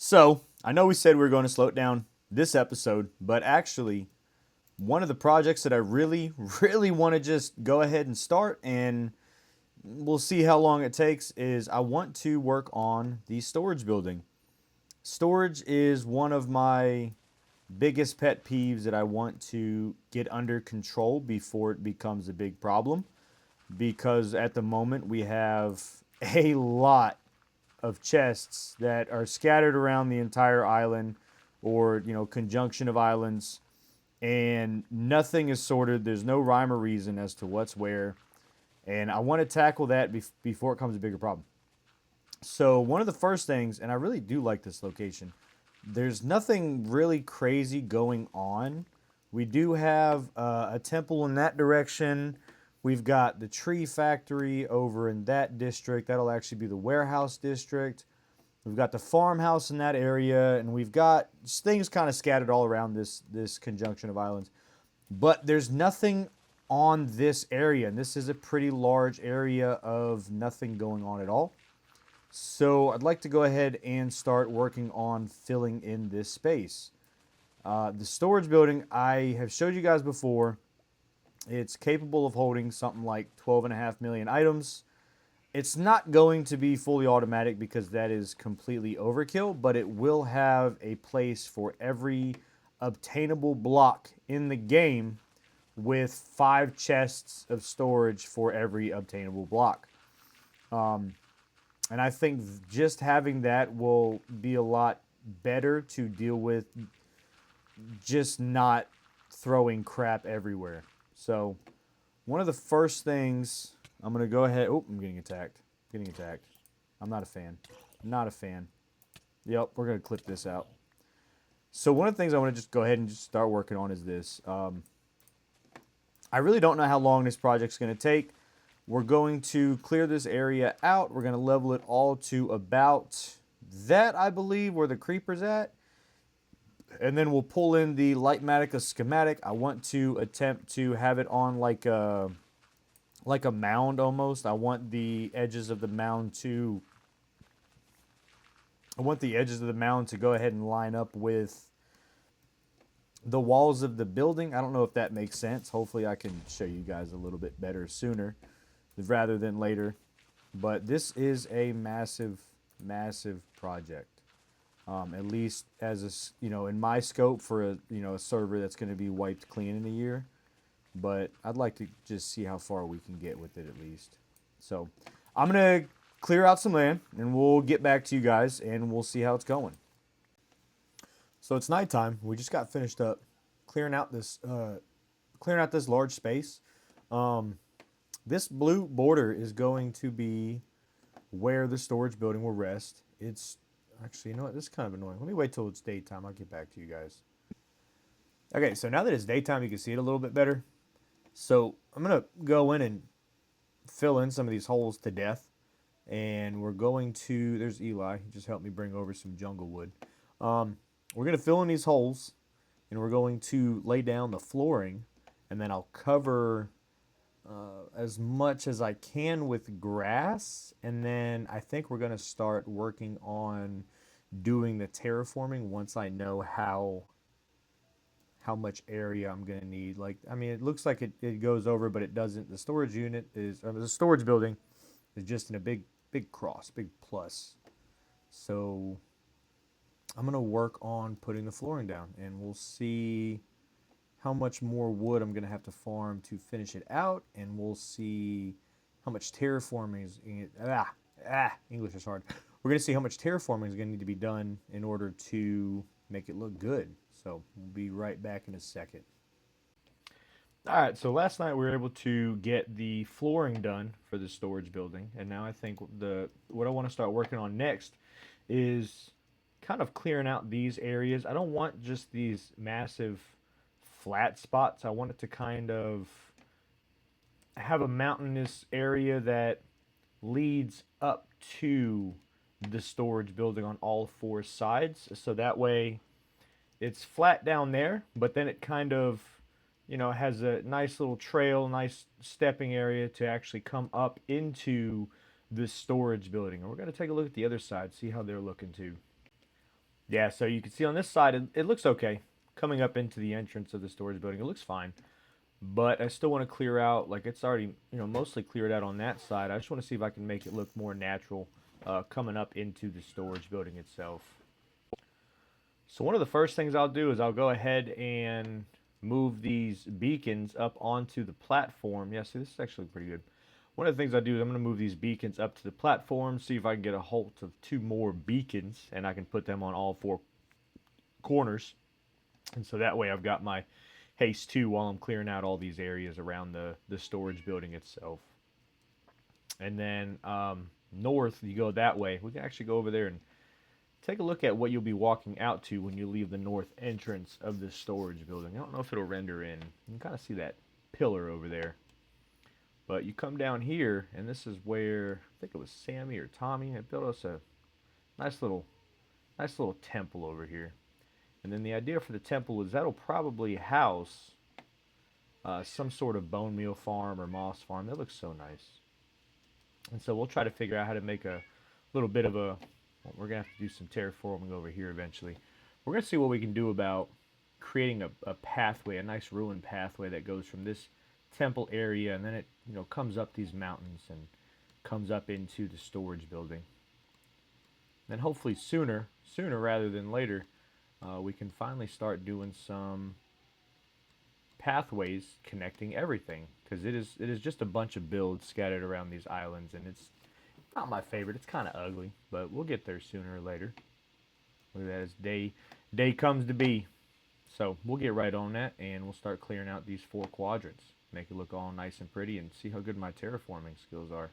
So, I know we said we were going to slow it down this episode, but actually, one of the projects that I really, really want to just go ahead and start, and we'll see how long it takes, is I want to work on the storage building. Storage is one of my biggest pet peeves that I want to get under control before it becomes a big problem. Because at the moment, we have a lot of chests that are scattered around the entire island or conjunction of islands, and nothing is sorted. There's no rhyme or reason as to what's where, and I want to tackle that before it becomes a bigger problem. So one of the first things, and I really do like this location, there's nothing really crazy going on. We do have a temple in that direction. We've got the tree factory over in that district. That'll actually be the warehouse district. We've got the farmhouse in that area, and we've got things kind of scattered all around this conjunction of islands. But there's nothing on this area, and this is a pretty large area of nothing going on at all. So I'd like to go ahead and start working on filling in this space. The storage building, I have showed you guys before. It's capable of holding something like 12.5 million items. It's not going to be fully automatic because that is completely overkill, but it will have a place for every obtainable block in the game with 5 chests of storage for every obtainable block. And I think just having that will be a lot better to deal with just not throwing crap everywhere. So one of the first things I'm going to go ahead... Oh, I'm getting attacked. Getting attacked. I'm not a fan. Not a fan. Yep, we're going to clip this out. So one of the things I want to just go ahead and just start working on is this. I really don't know how long this project's going to take. We're going to clear this area out. We're going to level it all to about that, I believe, where the creeper's at. And then we'll pull in the Lightmatica schematic. I want to attempt to have it on like a mound almost. I want the edges of the mound to go ahead and line up with the walls of the building. I don't know if that makes sense. Hopefully I can show you guys a little bit better sooner rather than later. But this is a massive, massive project. At least as in my scope for a server that's going to be wiped clean in a year. But I'd like to just see how far we can get with it at least. So I'm going to clear out some land and we'll get back to you guys and we'll see how it's going. So it's nighttime. We just got finished up clearing out this large space. This blue border is going to be where the storage building will rest. It's actually, you know what? This is kind of annoying. Let me wait till it's daytime. I'll get back to you guys. Okay, so now that it's daytime, you can see it a little bit better. So I'm going to go in and fill in some of these holes to death. And we're going to... There's Eli. He just helped me bring over some jungle wood. We're going to fill in these holes. And we're going to lay down the flooring. And then I'll cover as much as I can with grass. And then I think we're going to start working on doing the terraforming once I know how much area I'm going to need. Like, I mean, it looks like it goes over, but it doesn't. The storage the storage building is just in a big cross, big plus. So I'm going to work on putting the flooring down, and we'll see how much more wood I'm going to have to farm to finish it out, and we'll see how much terraforming is... English is hard. We're going to see how much terraforming is going to need to be done in order to make it look good. So we'll be right back in a second. All right, so last night we were able to get the flooring done for the storage building, and now I think what I want to start working on next is kind of clearing out these areas. I don't want just these massive flat spots. I want it to kind of have a mountainous area that leads up to the storage building on all 4 sides. So that way it's flat down there, but then it kind of, has a nice little trail, nice stepping area to actually come up into the storage building. And we're going to take a look at the other side, see how they're looking too. Yeah, so you can see on this side, it looks okay. Coming up into the entrance of the storage building, it looks fine. But I still want to clear out, like it's already, mostly cleared out on that side. I just want to see if I can make it look more natural coming up into the storage building itself. So one of the first things I'll do is I'll go ahead and move these beacons up onto the platform. Yeah, see, this is actually pretty good. One of the things I do is I'm going to move these beacons up to the platform, see if I can get a hold of 2 more beacons, and I can put them on all 4 corners. And so that way I've got my haste 2 while I'm clearing out all these areas around the storage building itself. And then north, you go that way. We can actually go over there and take a look at what you'll be walking out to when you leave the north entrance of the storage building. I don't know if it'll render in. You can kind of see that pillar over there. But you come down here, and this is where, I think it was Sammy or Tommy had built us a nice little temple over here. And then the idea for the temple is that'll probably house some sort of bone meal farm or moss farm. That looks so nice. And so we'll try to figure out how to make a little bit of a, well, we're going to have to do some terraforming over here eventually. We're going to see what we can do about creating a pathway, a nice ruined pathway that goes from this temple area, and then it comes up these mountains and comes up into the storage building. Then hopefully sooner rather than later, we can finally start doing some pathways connecting everything, because it is just a bunch of builds scattered around these islands, and it's not my favorite. It's kind of ugly, but we'll get there sooner or later. Look at that, as day comes to be. So we'll get right on that, and we'll start clearing out these 4 quadrants, make it look all nice and pretty, and see how good my terraforming skills are.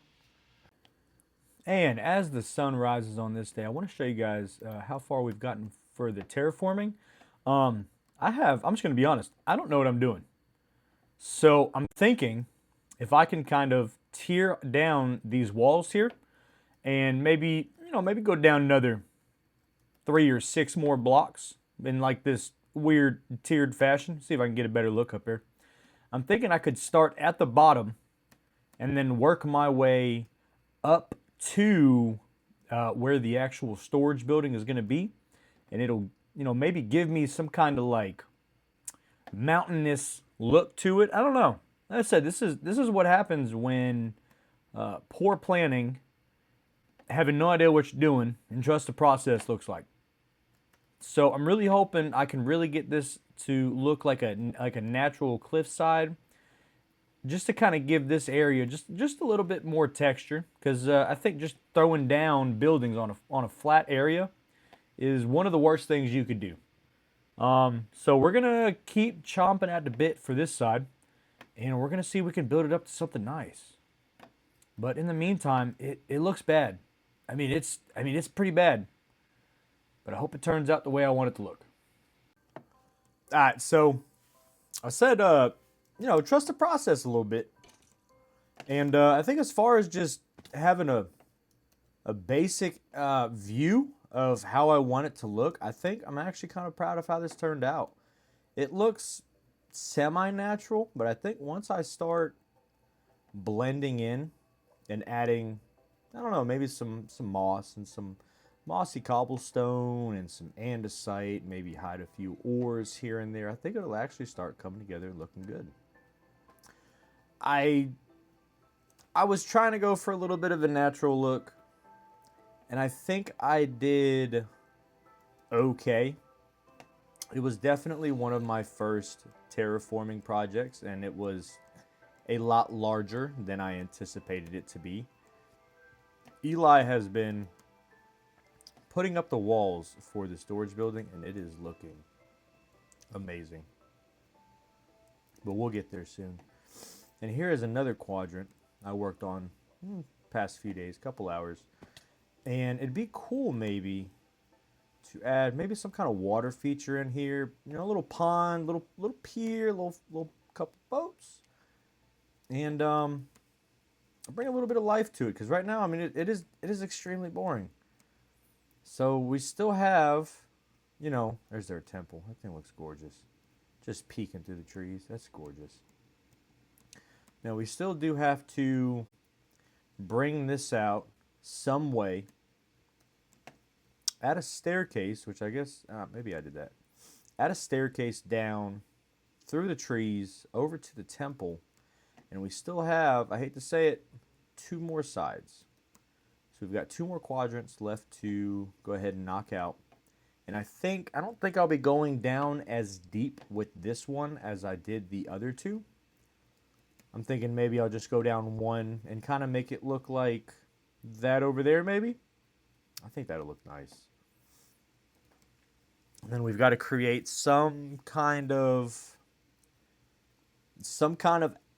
And as the sun rises on this day, I want to show you guys how far we've gotten for the terraforming. I'm just going to be honest, I don't know what I'm doing. So I'm thinking if I can kind of tear down these walls here and maybe go down another 3 or 6 more blocks in like this weird tiered fashion. See if I can get a better look up here. I'm thinking I could start at the bottom and then work my way up to where the actual storage building is going to be, and it'll maybe give me some kind of like mountainous look to it. I don't know. Like I said, this is what happens when poor planning, having no idea what you're doing, and trust the process looks like. So I'm really hoping I can really get this to look like a natural cliffside, just to kind of give this area just a little bit more texture, because I think just throwing down buildings on a flat area is one of the worst things you could do. So we're gonna keep chomping at the bit for this side, and we're gonna see if we can build it up to something nice. But in the meantime, it looks bad. I mean it's pretty bad. But I hope it turns out the way I want it to look. All right, so I said, trust the process a little bit. And I think as far as just having a basic view of how I want it to look, I think I'm actually kind of proud of how this turned out. It looks semi-natural, but I think once I start blending in and adding, I don't know, maybe some moss and some mossy cobblestone and some andesite, maybe hide a few ores here and there, I think it'll actually start coming together and looking good. I was trying to go for a little bit of a natural look, and I think I did okay. It was definitely one of my first terraforming projects, and it was a lot larger than I anticipated it to be. Eli has been putting up the walls for the storage building, and it is looking amazing. But we'll get there soon. And here is another quadrant I worked on past few days, couple hours. And it'd be cool maybe to add maybe some kind of water feature in here. A little pond, little pier, little couple boats. And bring a little bit of life to it, because right now, I mean, it is extremely boring. So we still have, there's their temple. That thing looks gorgeous. Just peeking through the trees. That's gorgeous. Now we still do have to bring this out some way. add a staircase, which I guess, maybe I did that. Add a staircase down through the trees over to the temple. And we still have, I hate to say it, 2 more sides. So we've got 2 more quadrants left to go ahead and knock out. And I don't think I'll be going down as deep with this one as I did the other 2. I'm thinking maybe I'll just go down 1 and kind of make it look like that over there maybe. I think that'll look nice. And then we've got to create some kind of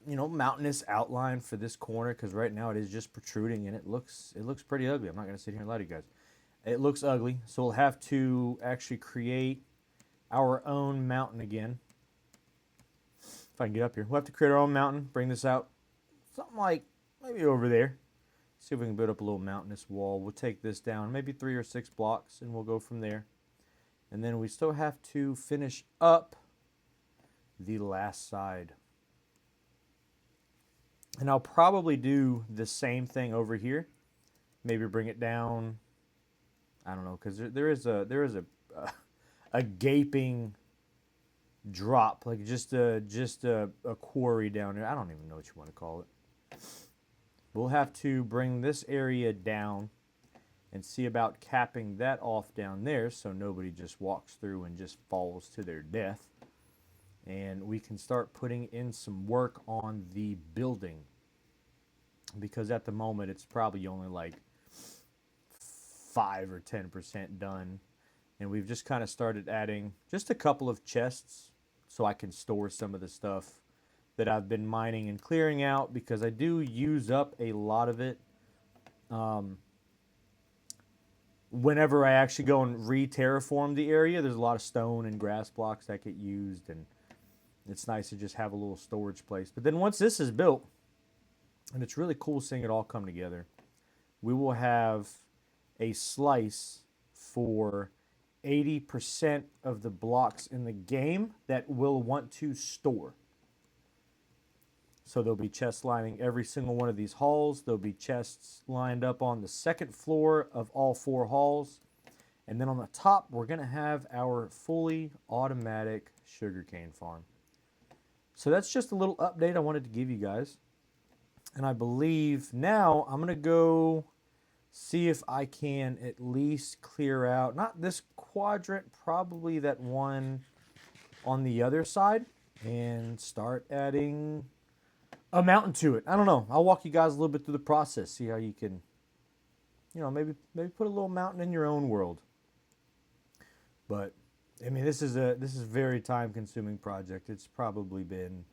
mountainous outline for this corner, because right now it is just protruding and it looks pretty ugly. I'm not going to sit here and lie to you guys. It looks ugly, so we'll have to actually create our own mountain again. If I can get up here. We'll have to create our own mountain, bring this out something like maybe over there. See if we can build up a little mountainous wall. We'll take this down maybe 3 or 6 blocks and we'll go from there. And then we still have to finish up the last side. And I'll probably do the same thing over here. Maybe bring it down. I don't know, because there is a gaping drop, like just a quarry down there. I don't even know what you want to call it. We'll have to bring this area down and see about capping that off down there so nobody just walks through and just falls to their death. And we can start putting in some work on the building, because at the moment it's probably only like 5 or 10% done. And we've just kind of started adding just a couple of chests so I can store some of the stuff that I've been mining and clearing out, because I do use up a lot of it whenever I actually go and re-terraform the area. There's a lot of stone and grass blocks that get used, and it's nice to just have a little storage place. But then once this is built, and it's really cool seeing it all come together, we will have a slice for 80% of the blocks in the game that we'll want to store. So there'll be chests lining every single one of these halls. There'll be chests lined up on the second floor of all 4 halls. And then on the top, we're going to have our fully automatic sugarcane farm. So that's just a little update I wanted to give you guys. And I believe now I'm going to go see if I can at least clear out, not this quadrant, probably that one on the other side, and start adding a mountain to it. I don't know. I'll walk you guys a little bit through the process, see how you can, maybe put a little mountain in your own world. But I mean, this is a very time-consuming project. It's probably been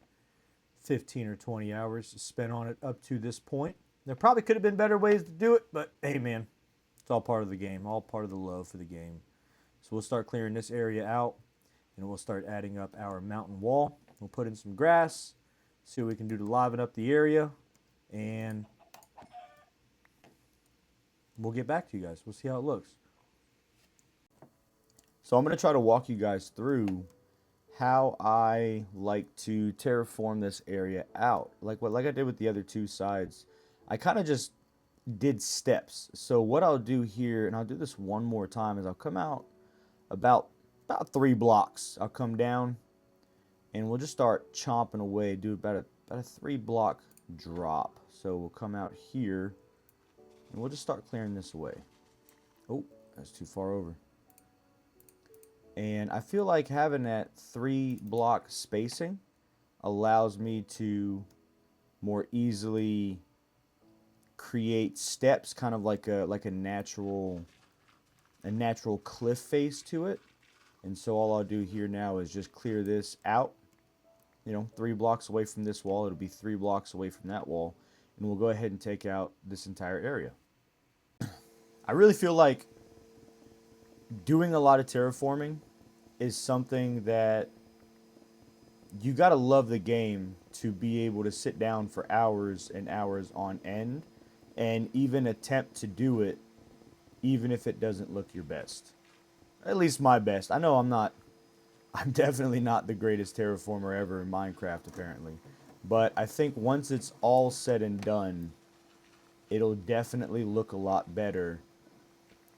15 or 20 hours spent on it up to this point. There probably could have been better ways to do it, but hey, man, it's all part of the game, all part of the love for the game. So we'll start clearing this area out, and we'll start adding up our mountain wall. We'll put in some grass, see what we can do to liven up the area, and we'll get back to you guys. We'll see how it looks. So I'm going to try to walk you guys through how I like to terraform this area out. Like I did with the other 2 sides, I kind of just did steps. So what I'll do here, and I'll do this one more time, is I'll come out about 3 blocks. I'll come down, and we'll just start chomping away, do about a 3 block drop. So we'll come out here, and we'll just start clearing this away. Oh, that's too far over. And I feel like having that 3 block spacing allows me to more easily create steps, kind of like a natural cliff face to it. And so all I'll do here now is just clear this out. 3 blocks away from this wall, it'll be 3 blocks away from that wall, and we'll go ahead and take out this entire area. I really feel like doing a lot of terraforming is something that you gotta love the game to be able to sit down for hours and hours on end and even attempt to do it, even if it doesn't look your best. At least my best. I know I'm definitely not the greatest terraformer ever in Minecraft, apparently. But I think once it's all said and done, it'll definitely look a lot better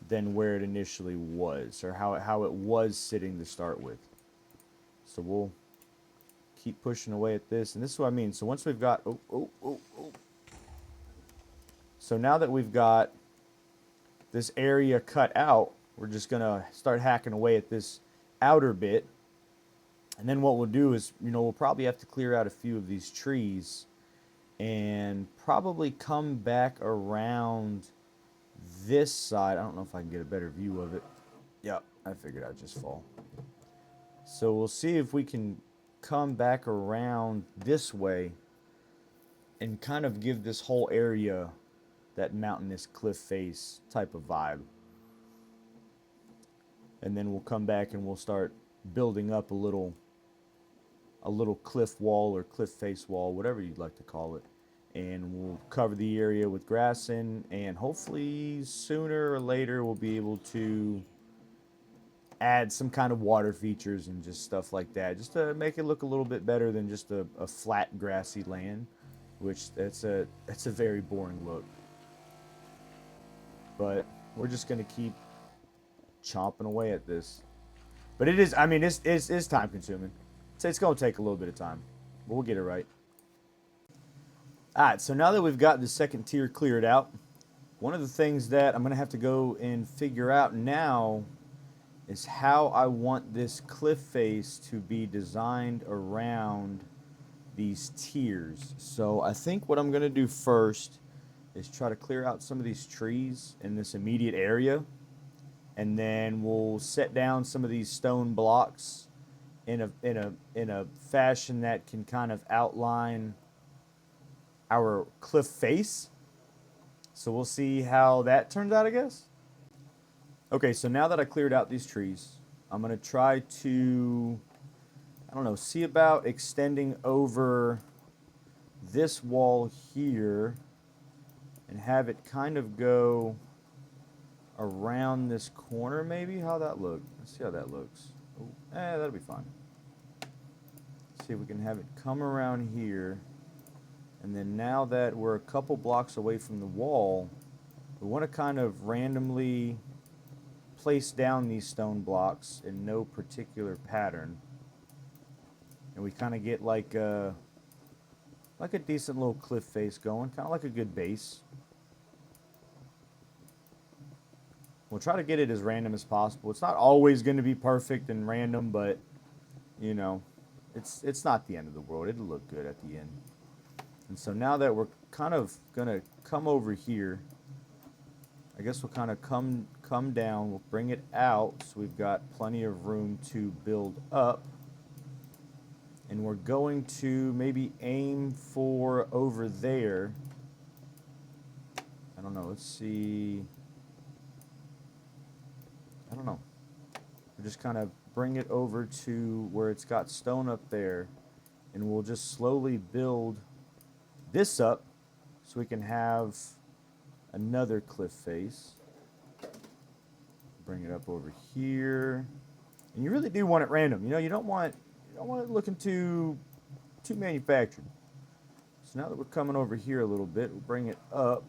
than where it initially was, or how it was sitting to start with. So we'll keep pushing away at this, and this is what I mean. So once we've got, so now that we've got this area cut out, we're just gonna start hacking away at this outer bit. And then what we'll do is, we'll probably have to clear out a few of these trees and probably come back around this side. I don't know if I can get a better view of it. Yep, I figured I'd just fall. So we'll see if we can come back around this way and kind of give this whole area that mountainous cliff face type of vibe. And then we'll come back and we'll start building up a little cliff wall or cliff face wall, whatever you'd like to call it. And we'll cover the area with grass in, and hopefully sooner or later we'll be able to add some kind of water features and just stuff like that, just to make it look a little bit better than just a flat grassy land, which that's a very boring look. But we're just gonna keep chomping away at this. But it is, I mean, it's time consuming. It's gonna take a little bit of time, but we'll get it right. Alright, so now that we've got the second tier cleared out, one of the things that I'm going to have to go and figure out now is how I want this cliff face to be designed around these tiers. So I think what I'm going to do first is try to clear out some of these trees in this immediate area, and then we'll set down some of these stone blocks in a fashion that can kind of outline our cliff face. So we'll see how that turns out, I guess. Okay, so now that I cleared out these trees, I'm going to try to, I don't know, see about extending over this wall here and have it kind of go around this corner, maybe. How that look? Let's see how that looks. Oh, that'll be fine. See if we can have it come around here. And then now that we're a couple blocks away from the wall, we want to kind of randomly place down these stone blocks in no particular pattern. And we kind of get like a decent little cliff face going, kind of like a good base. We'll try to get it as random as possible. It's not always going to be perfect and random, but, it's not the end of the world. It'll look good at the end. And so now that we're kind of going to come over here, I guess we'll kind of come down. We'll bring it out so we've got plenty of room to build up. And we're going to maybe aim for over there. I don't know. Let's see. I don't know. We'll just kind of bring it over to where it's got stone up there. And we'll just slowly build this up so we can have another cliff face. Bring it up over here. And you really do want it random. You don't want it looking too manufactured. So now that we're coming over here a little bit, we'll bring it up.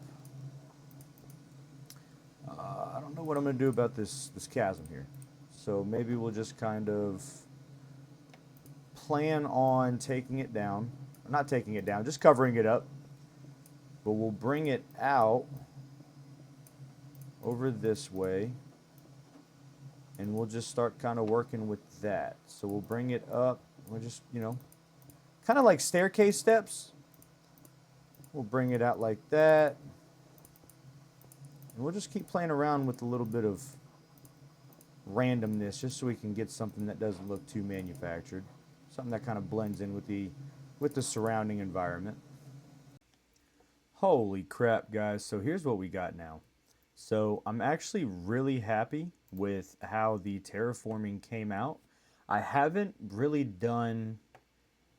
I don't know what I'm going to do about this chasm here. So maybe we'll just kind of plan on taking it down. Not taking it down, just covering it up. But we'll bring it out over this way. And we'll just start kind of working with that. So we'll bring it up. We'll just, kind of like staircase steps. We'll bring it out like that. And we'll just keep playing around with a little bit of randomness just so we can get something that doesn't look too manufactured. Something that kind of blends in with the surrounding environment. Holy crap, guys. So here's what we got now. So I'm actually really happy with how the terraforming came out. I haven't really done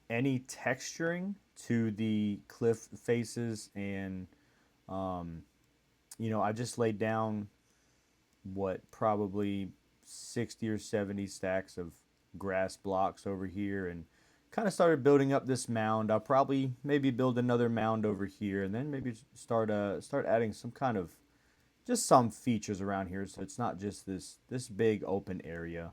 any texturing to the cliff faces, and I just laid down probably 60 or 70 stacks of grass blocks over here and kind of started building up this mound. I'll probably maybe build another mound over here, and then maybe start adding some kind of just some features around here, so it's not just this big open area.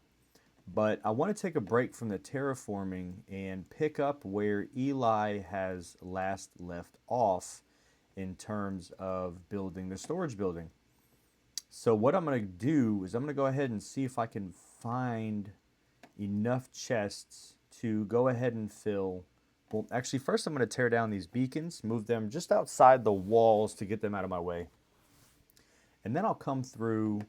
But I want to take a break from the terraforming and pick up where Eli has last left off in terms of building the storage building. So what I'm going to do is I'm going to go ahead and see if I can find enough chests to go ahead and fill. Well, actually, first I'm going to tear down these beacons, move them just outside the walls to get them out of my way. And then I'll come through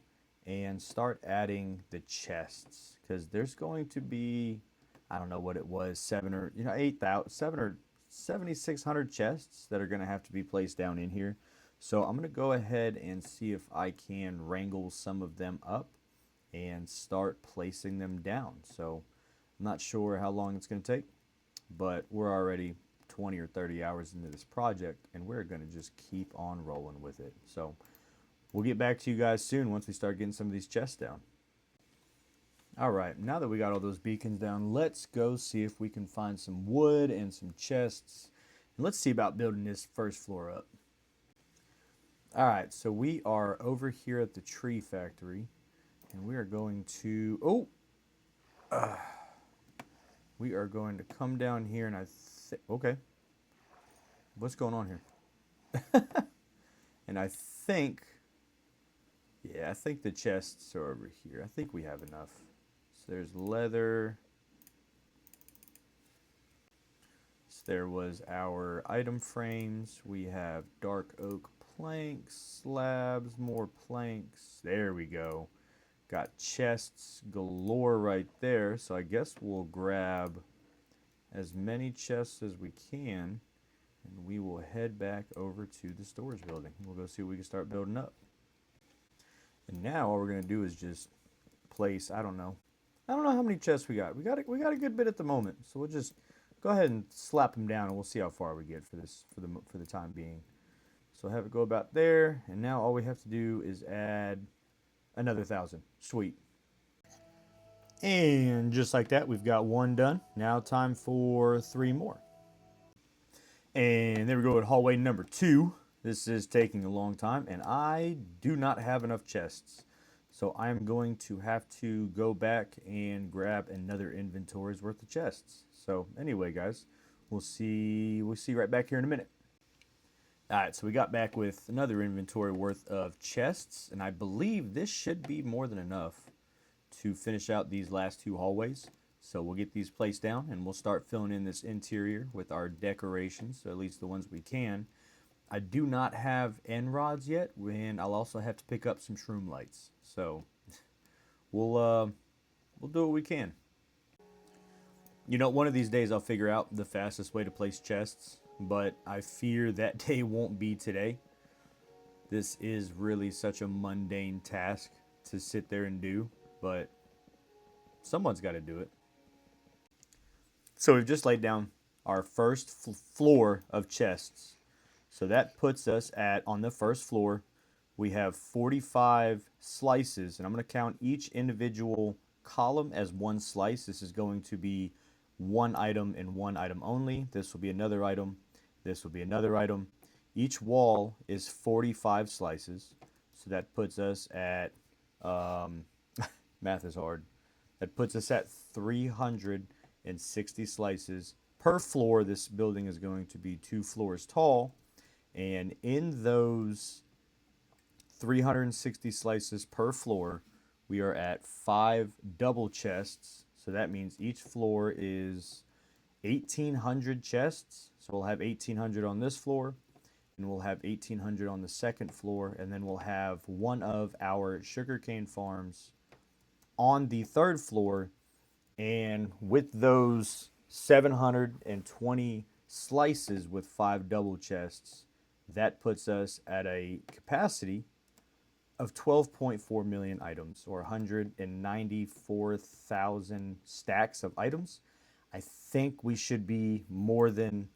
and start adding the chests, because there's going to be, I don't know what it was, 7,600 chests that are going to have to be placed down in here. So I'm going to go ahead and see if I can wrangle some of them up and start placing them down. So I'm not sure how long it's going to take, but we're already 20 or 30 hours into this project, and we're going to just keep on rolling with it. So we'll get back to you guys soon once we start getting some of these chests down. All right, now that we got all those beacons down, let's go see if we can find some wood and some chests. And let's see about building this first floor up. All right, so we are over here at the tree factory, and we are going to, we are going to come down here, and okay, what's going on here? And I think, yeah, I think the chests are over here. I think we have enough. So there's leather. So there was our item frames. We have dark oak planks, slabs, more planks. There we go. Got chests galore right there. So I guess we'll grab as many chests as we can, and we will head back over to the storage building. We'll go see what we can start building up. And now all we're going to do is just place, I don't know how many chests we got. We got a good bit at the moment. So we'll just go ahead and slap them down, and we'll see how far we get for the time being. So have it go about there, and now all we have to do is add another 1,000. Sweet. And just like that, we've got one done. Now time for 3 more. And there we go at hallway number 2. This is taking a long time, and I do not have enough chests. So I'm going to have to go back and grab another inventory's worth of chests. So anyway, guys, we'll see right back here in a minute. All right, so we got back with another inventory worth of chests, and I believe this should be more than enough to finish out these last 2 hallways. So we'll get these placed down, and we'll start filling in this interior with our decorations, so at least the ones we can. I do not have end rods yet, and I'll also have to pick up some shroom lights. So we'll do what we can. You know, one of these days I'll figure out the fastest way to place chests, but I fear that day won't be today. This is really such a mundane task to sit there and do, but someone's got to do it. So we've just laid down our first floor of chests. So that puts us at, on the first floor, we have 45 slices, and I'm going to count each individual column as one slice. This is going to be one item and one item only. This will be another item. This will be another item. Each wall is 45 slices. So that puts us at, math is hard. That puts us at 360 slices per floor. This building is going to be 2 floors tall. And in those 360 slices per floor, we are at 5 double chests. So that means each floor is 1,800 chests. So we'll have 1,800 on this floor, and we'll have 1,800 on the second floor, and then we'll have one of our sugarcane farms on the third floor. And with those 720 slices with 5 double chests, that puts us at a capacity of 12.4 million items, or 194,000 stacks of items. I think we should be more than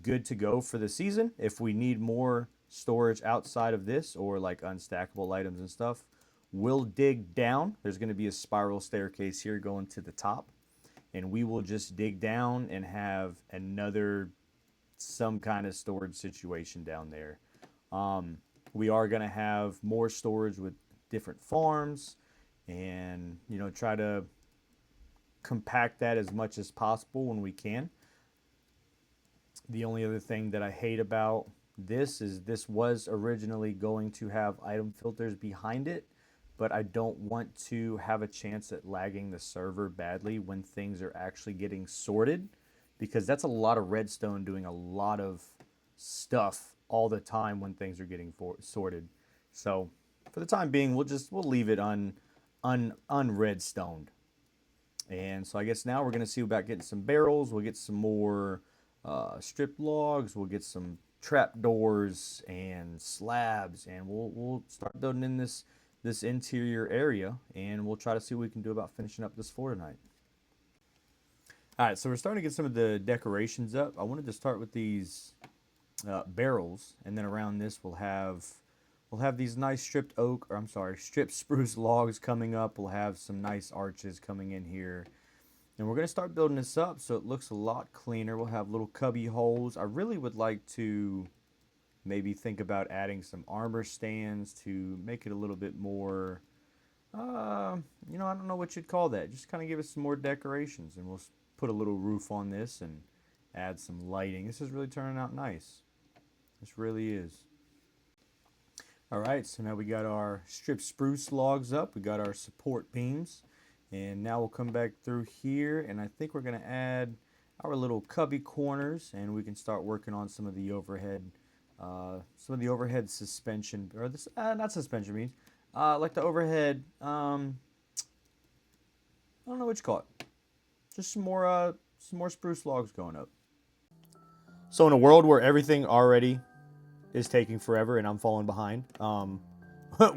good to go for the season. If we need more storage outside of this, or like unstackable items and stuff, we'll dig down. There's going to be a spiral staircase here going to the top, and we will just dig down and have another some kind of storage situation down there. We are going to have more storage with different farms and, you know, try to compact that as much as possible when we can. The only other thing that I hate about this is this was originally going to have item filters behind it, but I don't want to have a chance at lagging the server badly when things are actually getting sorted, because that's a lot of redstone doing a lot of stuff all the time when things are getting sorted. So for the time being, we'll leave it unredstoned. And so I guess now we're going to see about getting some barrels. We'll get some more stripped logs. We'll get some trap doors and slabs, and we'll start building in this interior area, and we'll try to see what we can do about finishing up this floor tonight. All right, so we're starting to get some of the decorations up. I wanted to start with these barrels, and then around this we'll have these nice stripped spruce logs coming up. We'll have some nice arches coming in here. And we're going to start building this up so it looks a lot cleaner. We'll have little cubby holes. I really would like to maybe think about adding some armor stands to make it a little bit more, you know, I don't know what you'd call that. Just kind of give us some more decorations. And we'll put a little roof on this and add some lighting. This is really turning out nice. This really is. All right, so now we got our stripped spruce logs up. We got our support beams. And now we'll come back through here, and I think we're going to add our little cubby corners, and we can start working on some of the overhead suspension, or this, not suspension beams, like the overhead, I don't know what you call it. Just some more spruce logs going up. So in a world where everything already is taking forever and I'm falling behind,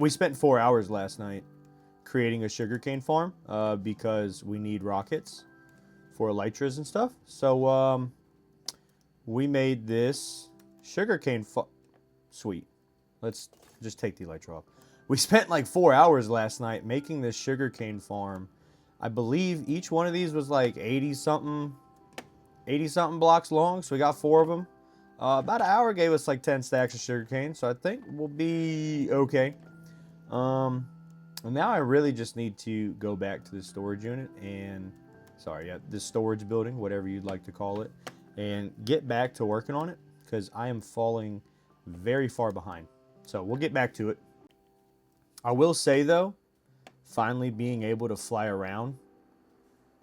we spent 4 hours last night creating a sugarcane farm because we need rockets for elytras and stuff. So we made this sugarcane sweet. Let's just take the elytra off. We spent like 4 hours last night making this sugarcane farm. I believe each one of these was like 80 something blocks long, so we got 4 of them. About an hour gave us like 10 stacks of sugarcane, so I think we'll be okay. And now I really just need to go back to the storage unit and, the storage building, whatever you'd like to call it, and get back to working on it because I am falling very far behind. So we'll get back to it. I will say though, finally being able to fly around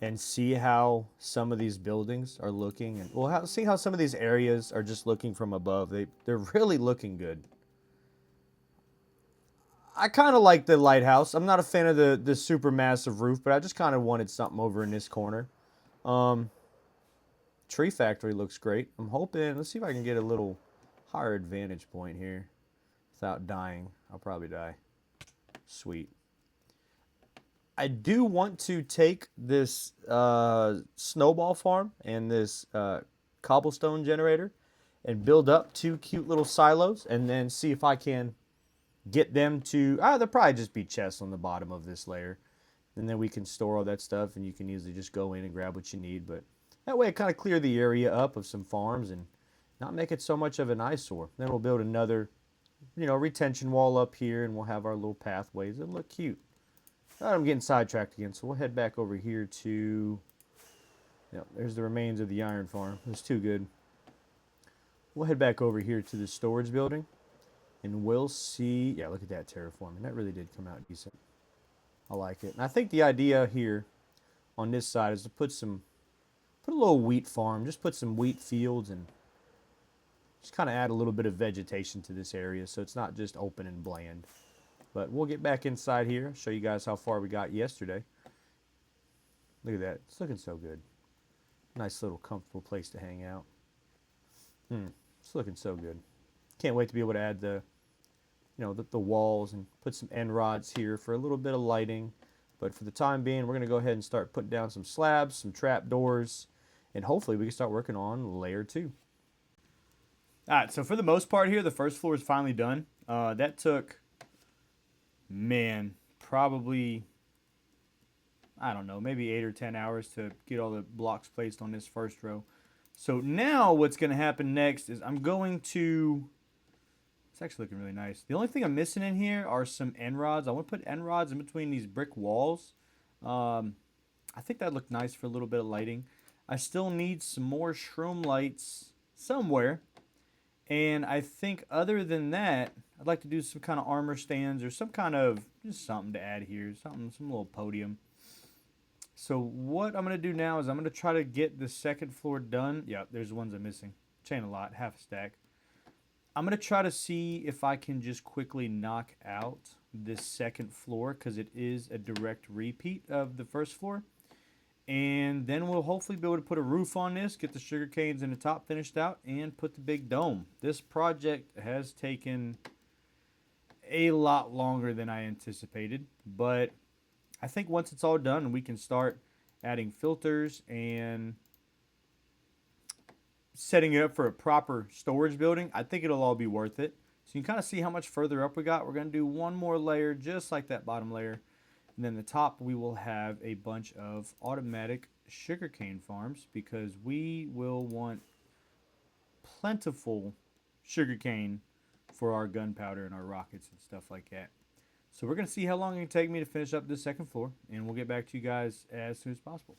and see how some of these buildings are looking, and we'll see how some of these areas are just looking from above. They're really looking good. I kind of like the lighthouse. I'm not a fan of the super massive roof, but I just kind of wanted something over in this corner. Tree factory looks great. I'm hoping, let's see if I can get a little higher advantage point here without dying. I'll probably die. Sweet. I do want to take this snowball farm and this cobblestone generator and build up 2 cute little silos and then see if I can get them to, they'll probably just be chests on the bottom of this layer. And then we can store all that stuff and you can easily just go in and grab what you need. But that way it kind of clear the area up of some farms and not make it so much of an eyesore. Then we'll build another, retention wall up here and we'll have our little pathways. It'll look cute. All right, I'm getting sidetracked again, so we'll head back over here to, there's the remains of the iron farm. It's too good. We'll head back over here to the storage building. And we'll see, yeah, look at that terraforming. That really did come out decent. I like it. And I think the idea here on this side is to put a little wheat farm, just put some wheat fields and just kind of add a little bit of vegetation to this area so it's not just open and bland. But we'll get back inside here, show you guys how far we got yesterday. Look at that. It's looking so good. Nice little comfortable place to hang out. It's looking so good. Can't wait to be able to add the walls and put some end rods here for a little bit of lighting. But for the time being, we're going to go ahead and start putting down some slabs, some trap doors, and hopefully we can start working on layer 2. All right, so for the most part here, the first floor is finally done. That took, probably, I don't know, maybe 8 or 10 hours to get all the blocks placed on this first row. So now what's going to happen next is I'm going to It's actually looking really nice. The only thing I'm missing in here are some end rods. I want to put end rods in between these brick walls. I think that looked nice for a little bit of lighting. I still need some more shroom lights somewhere. And I think other than that, I'd like to do some kind of armor stands or some kind of just something to add here. Something, some little podium. So what I'm going to do now is I'm going to try to get the second floor done. Yep, there's the ones I'm missing. Chain a lot, half a stack. I'm going to try to see if I can just quickly knock out this second floor because it is a direct repeat of the first floor. And then we'll hopefully be able to put a roof on this, get the sugar canes in the top finished out, and put the big dome. This project has taken a lot longer than I anticipated, but I think once it's all done, we can start adding filters and setting it up for a proper storage building. I think it'll all be worth it. So you can kind of see how much further up we got. We're going to do one more layer just like that bottom layer. And then the top, we will have a bunch of automatic sugarcane farms because we will want plentiful sugarcane for our gunpowder and our rockets and stuff like that. So we're going to see how long it can take me to finish up this second floor, and we'll get back to you guys as soon as possible.